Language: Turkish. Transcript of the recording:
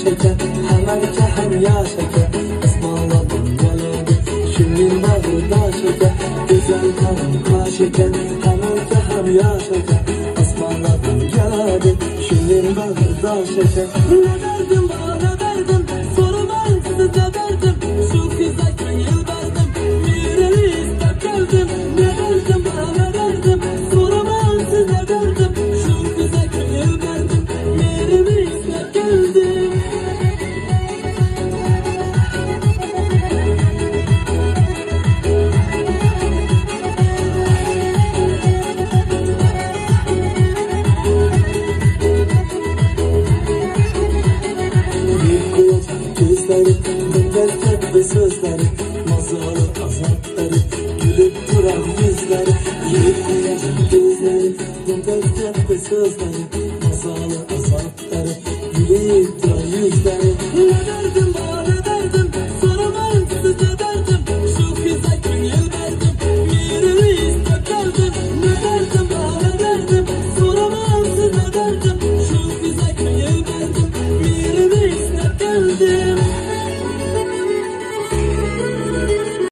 şeker, hemen hem ya şeker. Osmanlı'dan geledi, şirin bağırda şeker. Güzel kanka şeker, hemen hem ya şeker. Osmanlı'dan geledi, şirin bağırda şeker. Ne derdim bana derdim, sormayın size derdim. Şu kıza gönül verdim, yüreği istep geldim. Ne derdim bana derdim, sormayın size derdim. Şu kıza gönül verdim, yüreği istep geldim. Dinlerken bir sözleri, mazalı azapları, gülüp duran yüzleri, yiyip koyacak gözleri. Dinlerken bir sözleri,